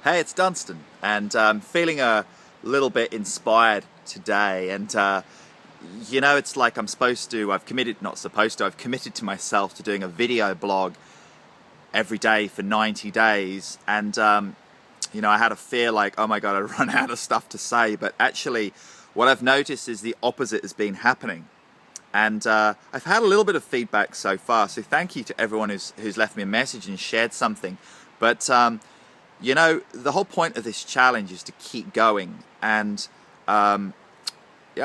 Hey, it's Dunstan, and I'm feeling a little bit inspired today. And it's like I've committed to myself to doing a video blog every day for 90 days. And, I had a fear like, oh my God, I run out of stuff to say. But actually, what I've noticed is the opposite has been happening. And I've had a little bit of feedback so far. So thank you to everyone who's left me a message and shared something. But, the whole point of this challenge is to keep going. And I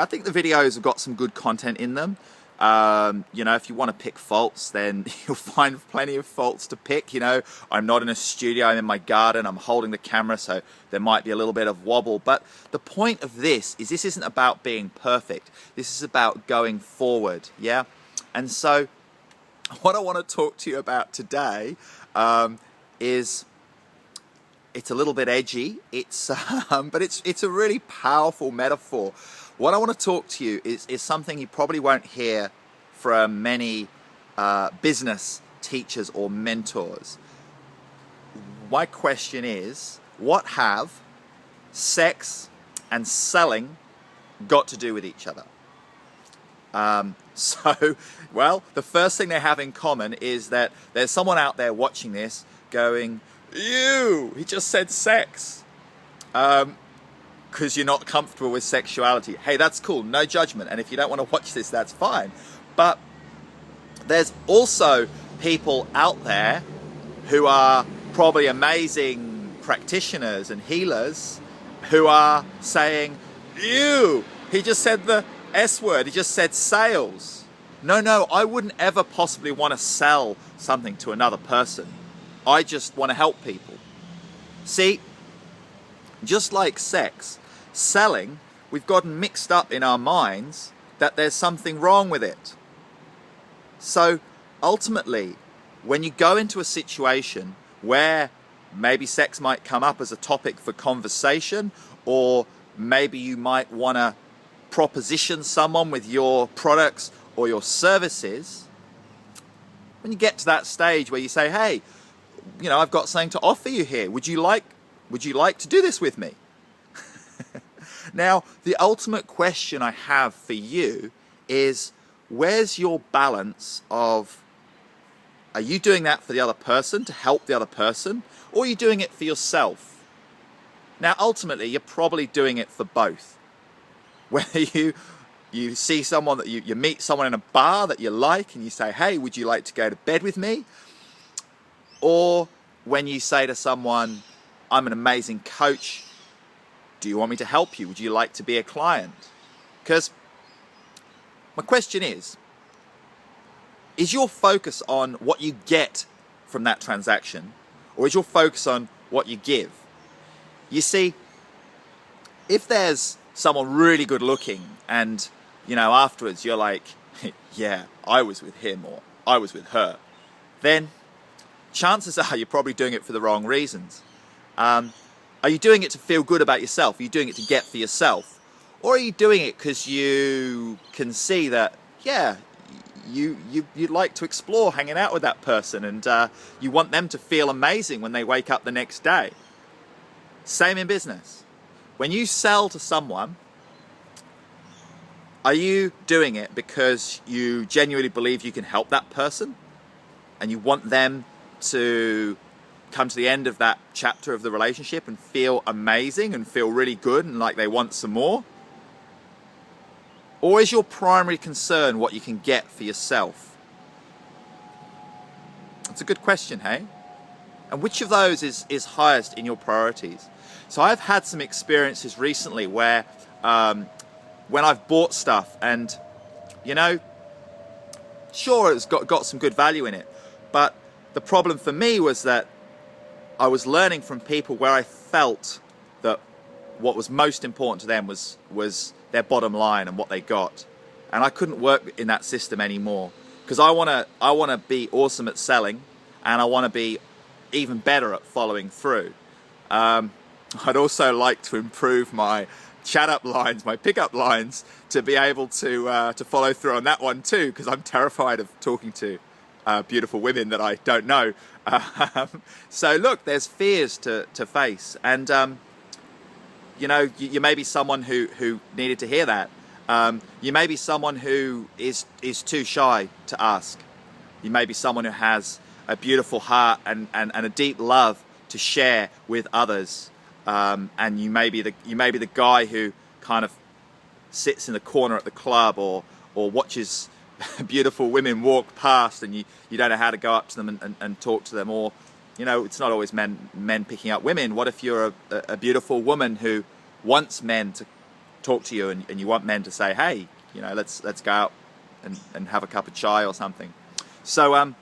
think the videos have got some good content in them. If you want to pick faults, then you'll find plenty of faults to pick. I'm not in a studio, I'm in my garden, I'm holding the camera, so there might be a little bit of wobble. But the point of this isn't about being perfect. This is about going forward, yeah? And so what I want to talk to you about today is, it's a little bit edgy, but it's a really powerful metaphor. What I want to talk to you is something you probably won't hear from many business teachers or mentors. My question is, what have sex and selling got to do with each other? The first thing they have in common is that there's someone out there watching this going, ew, he just said sex. Because you're not comfortable with sexuality. Hey, that's cool, no judgment. And if you don't want to watch this, that's fine. But there's also people out there who are probably amazing practitioners and healers who are saying, ew, he just said the S word, he just said sales. No, I wouldn't ever possibly want to sell something to another person. I just want to help people. See, just like sex, selling, we've gotten mixed up in our minds that there's something wrong with it. So ultimately, when you go into a situation where maybe sex might come up as a topic for conversation, or maybe you might want to proposition someone with your products or your services, when you get to that stage where you say, hey, I've got something to offer you here. Would you like to do this with me? Now, the ultimate question I have for you is, where's your balance of, are you doing that for the other person, to help the other person, or are you doing it for yourself? Now, ultimately, you're probably doing it for both. Whether you see someone that you meet someone in a bar that you like and you say, hey, would you like to go to bed with me? Or when you say to someone, I'm an amazing coach, do you want me to help you? Would you like to be a client? Because my question is your focus on what you get from that transaction, or is your focus on what you give? You see, if there's someone really good looking and, afterwards you're like, yeah, I was with him or I was with her, then chances are you're probably doing it for the wrong reasons. Are you doing it to feel good about yourself? Are you doing it to get for yourself? Or are you doing it because you can see that, yeah, you'd like to explore hanging out with that person, and you want them to feel amazing when they wake up the next day? Same in business. When you sell to someone, are you doing it because you genuinely believe you can help that person and you want them to come to the end of that chapter of the relationship and feel amazing and feel really good and like they want some more? Or is your primary concern what you can get for yourself? It's a good question, hey? And which of those is highest in your priorities? So I've had some experiences recently where when I've bought stuff and, sure, it's got some good value in it, but the problem for me was that I was learning from people where I felt that what was most important to them was their bottom line and what they got. And I couldn't work in that system anymore, because I want to be awesome at selling, and I want to be even better at following through. I'd also like to improve my chat up lines, my pickup lines, to be able to follow through on that one too, because I'm terrified of talking to beautiful women that I don't know. So look, there's fears to face, and you know, you may be someone who needed to hear that. You may be someone who is too shy to ask. You may be someone who has a beautiful heart and a deep love to share with others. And you may be the guy who kind of sits in the corner at the club or watches beautiful women walk past, and you don't know how to go up to them and talk to them. Or, you know, it's not always men picking up women. What if you're a beautiful woman who wants men to talk to you, and you want men to say, hey, you know, let's go out and have a cup of chai or something. So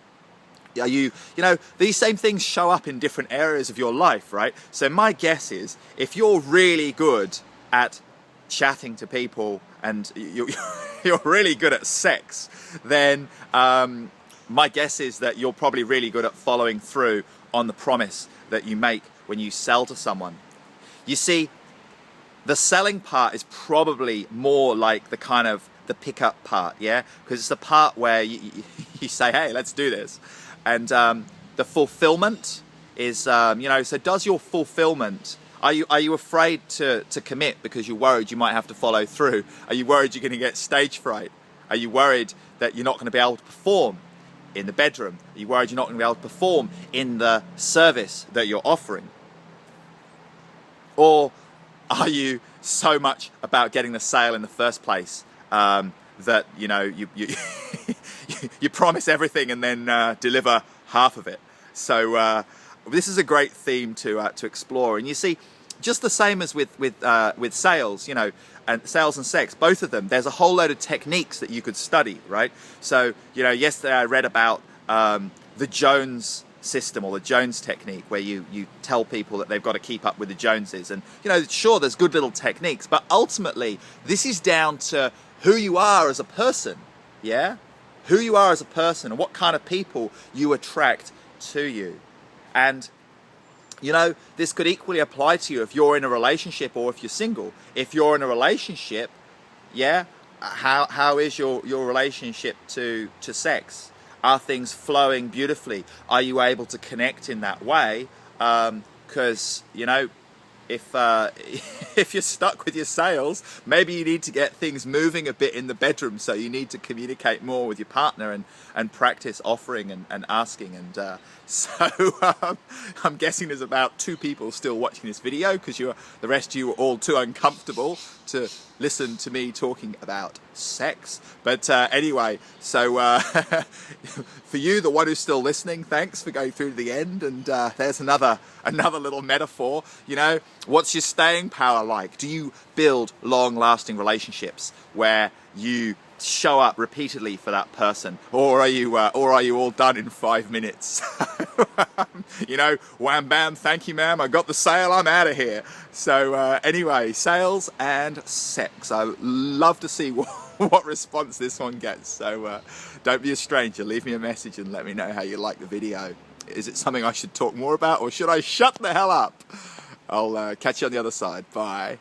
you know, these same things show up in different areas of your life, right? So my guess is, if you're really good at chatting to people and you're really good at sex, then my guess is that you're probably really good at following through on the promise that you make when you sell to someone. You see, the selling part is probably more like the kind of the pickup part, yeah? Because it's the part where you say, hey, let's do this. And the fulfillment is, you know, so does your fulfillment, are you afraid to commit because you're worried you might have to follow through? Are you worried you're going to get stage fright? Are you worried that you're not going to be able to perform in the bedroom? Are you worried you're not going to be able to perform in the service that you're offering? Or are you so much about getting the sale in the first place that, you know, you promise everything and then deliver half of it? So this is a great theme to explore. And you see, just the same as with sales, you know, and sales and sex, both of them, there's a whole load of techniques that you could study, right? So, you know, yesterday I read about the Jones system, or the Jones technique, where you tell people that they've got to keep up with the Joneses. And, you know, sure, there's good little techniques, but ultimately this is down to who you are as a person, yeah? Who you are as a person and what kind of people you attract to you. And, you know, this could equally apply to you if you're in a relationship or if you're single. If you're in a relationship, yeah, how is your relationship to sex? Are things flowing beautifully? Are you able to connect in that way? Because, you know, if you're stuck with your sales, maybe you need to get things moving a bit in the bedroom. So you need to communicate more with your partner and practice offering and asking. And so I'm guessing there's about 2 people still watching this video, because the rest of you are all too uncomfortable to listen to me talking about sex. But anyway, so for you, the one who's still listening, thanks for going through to the end. And there's another little metaphor. You know, what's your staying power like? Do you build long-lasting relationships where you show up repeatedly for that person, or are you all done in 5 minutes? You know, wham bam, thank you ma'am, I got the sale, I'm out of here. So anyway, sales and sex, I love to see what response this one gets. So don't be a stranger, leave me a message and let me know how you like the video. Is it something I should talk more about, or should I shut the hell up? I'll catch you on the other side. Bye.